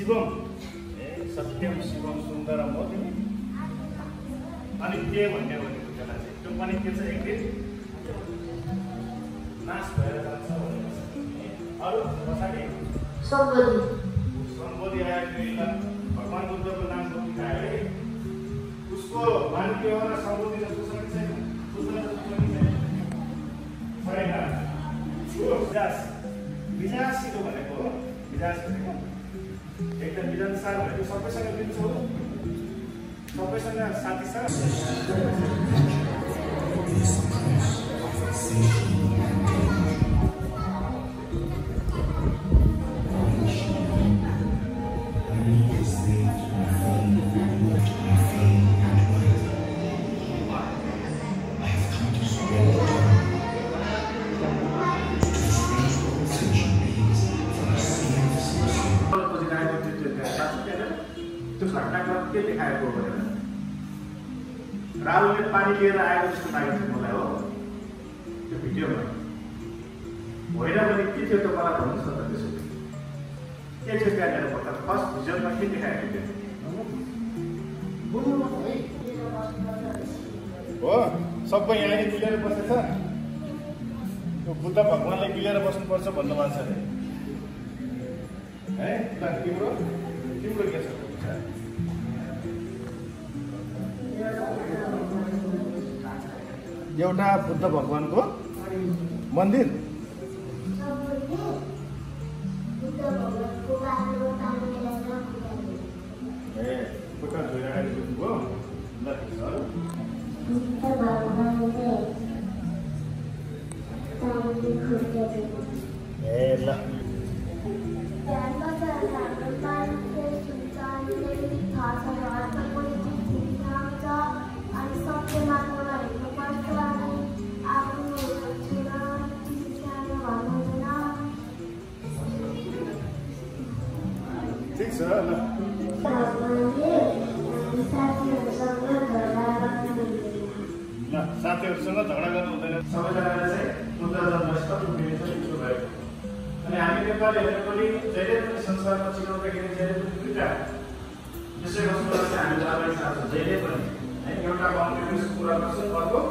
शिवम सत्यम शिवम सुन्दरम हो तिमी। अनि के भन्ने भनेको बेला चाहिँ त्यो पनि के छ एक दिन नाश भएर जान्छ भनेको छ। अरू पछाडि सम्बोधि आयो फेरि भगवान बुद्धको नाम बोकिखायो है। उसको मान्य हो र सम्बोधि जस्तो छ कि छैन? विजासिलो भनेको हो। विजास भनेको एकदम मिलनसार भनेको सबैसँग मिल्छ हो, सबैसँग साथी छ। के देखाएको भनेर राहुलले पानी लिएर आएको जस्तो लागेको थियो मलाई हो त्यो भिडियोमा। होइन भने के थियो त मलाई भन्नुहोस् न त। त्यसो के थियो त्यहाँनिर पत्ता फर्स्ट भिजनमा के देखाएको थियो हो? सबै यहाँले मिलेर बसेछ। त्यो बुद्ध भगवानले मिलेर बस्नुपर्छ भन्नुभएको छ है। तिम्रो तिम्रो के छ? एउटा बुद्ध भगवानको मन्दिर खुट्टा धोएर आइपुग्नुभयो। ल ठिक छ। ल साथीहरूसँग झगडा गर्नु हुँदैन। सबैजनाले चाहिँ बुद्ध जन्मस्थल पुग्नु भएको। अनि हामी नेपालीहरूले पनि जहिले पनि संसारमा चिनाउँदाखेरि जहिले पनि दुईवटा विषय वस्तुलाई चाहिँ हामीले अगाडि सार्छौँ जहिले पनि है। एउटा बाउन्ड्रिज कुरा गर्छौँ, अर्को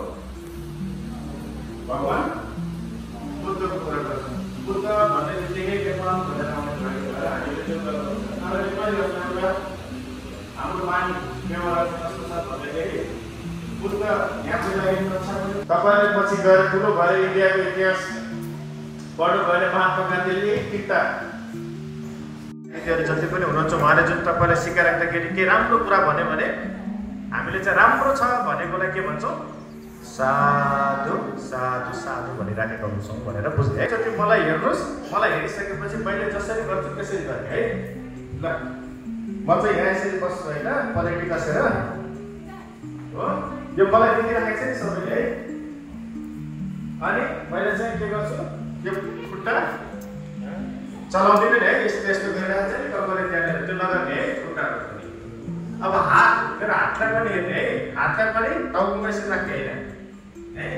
भगवान बुद्धको कुरा गर्छौँ। बुद्ध भन्ने बित्तिकै नेपाल भनेर आउने भएको भएर हामीले त्यो गर्छौँ। तर नेपालीहरूमा हाम्रो बानी व्यवहार कस्तो छ भन्दाखेरि बुद्ध यहाँ चाहिँ तपाईँले पछि गएर ठुलो भएर इन्डियाको इतिहास पढ्नु भयो भने महात्मा गान्धीले किता जति पनि हुनुहुन्छ उहाँले जुन तपाईँलाई सिकाइराख्दाखेरि के राम्रो कुरा भन्यो भने हामीले चाहिँ राम्रो छ भनेकोलाई के भन्छौँ? साधु साधु साधु भनिराखेका हुन्छौँ भनेर बुझ्ने है। त्यो मलाई हेर्नुहोस्, मलाई हेरिसकेपछि मैले जसरी गर्छु त्यसरी गर्ने है। ल म चाहिँ यहाँ यसरी बस्छु होइन, पलेटी कसेर हो। यो मलाई देखिराखेको छ नि सबैले है। अनि मैले चाहिँ के गर्छु, यो खुट्टा चलाउँदिनँ है। यस्तो यस्तो गरिरहेको छ नि तपाईँले त्यहाँनिर त्यो नगर्ने है खुट्टाहरू पनि। अब हात मेरो हातलाई पनि हेर्ने है। हातलाई पनि टाउकोमा यसरी राख्ने होइन है।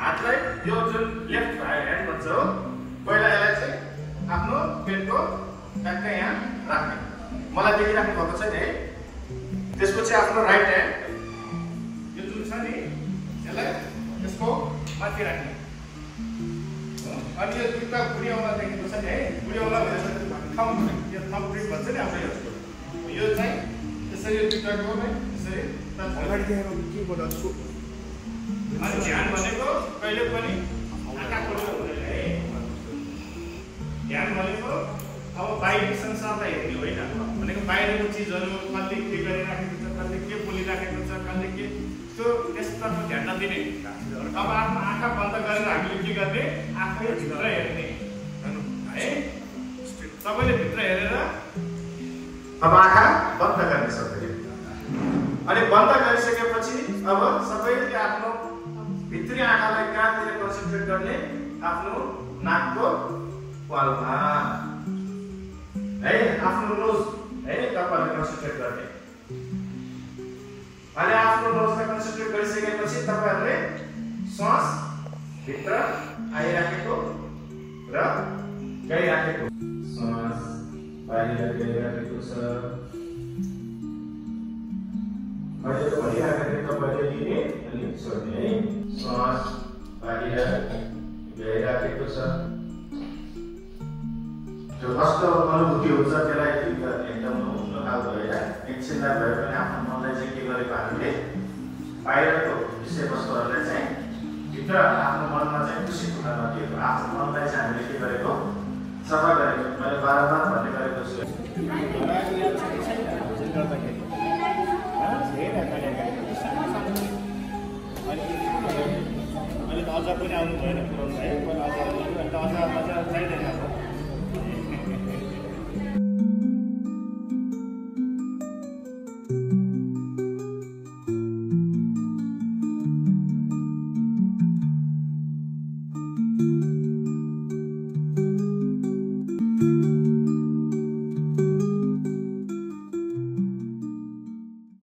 हातलाई यो जुन लेफ्ट ह्यान्ड भन्छ हो, पहिला यसलाई चाहिँ आफ्नो पेटको ट्याक्कै यहाँ राख्ने। मलाई देखिराख्नु भएको छ नि है। त्यसपछि आफ्नो राइट ह्यान्ड यो जुन छ नि यसलाई यसको माथि राख्ने। अनि यो जुत्ता बुढी औँला देखेको छ नि है। बुढी औँला भनेर थम्ब, यो थम्ब प्रिन्ट भन्छ नि हाम्रो यो चाहिँ यसरी जुत्ताको नै यसरी अगाडि देखेको के बोलाउँछु। अनि ध्यान भनेको कहिले पनि आँखा खोलेर हुँदैन है। ध्यान भनेको अब बाहिरी संसारलाई हेर्ने होइन भनेको बाहिरको चिजहरू कसले के गरिराखेको छ, कसले के बोलिराखेको छ, कसले के त्यो त्यसतर्फ ध्यान नदिने। अब आफ्नो आँखा बन्द गरेर हामीले के गर्ने? आफै भित्र हेर्ने है। सबैले भित्र हेरेर अब आँखा बन्द गर्ने सबैले। अनि बन्द गरिसकेपछि अब सबैले आफ्नो भित्री आँखालाई कहाँतिर कन्सन्ट्रेट गर्ने? आफ्नो नाकको पालमा है, आफ्नो नोज है तपाईँले कन्सन्ट्रेट गर्ने। अनि आफ्नो नोजलाई कन्सन्ट्रेट गरिसकेपछि तपाईँहरूले श्वास भित्र आइराखेको र गइराखेको श्वास बाहिर गइरहेको छ। मैले त भनिराखेको तपाईँले लिने अनि छोड्ने है। श्वास बाहिर गइरहेको छ। जो कस्तो अनुभूति हुन्छ त्यसलाई एकदम नहुनु खालको होइन। एकछिनलाई भए पनि आफ्नो मनलाई चाहिँ के गरेको हामीले बाहिरको विषयवस्तुहरूलाई चाहिँ भित्र आफ्नो मनमा चाहिँ खुसी हुन नदिएको, आफ्नो मनलाई चाहिँ हामीले के गरेको सफा गरेको। मैले बारम्बार भन्ने गरेको छु अझ पनि आउनु भएन पुऱ्याउनु है।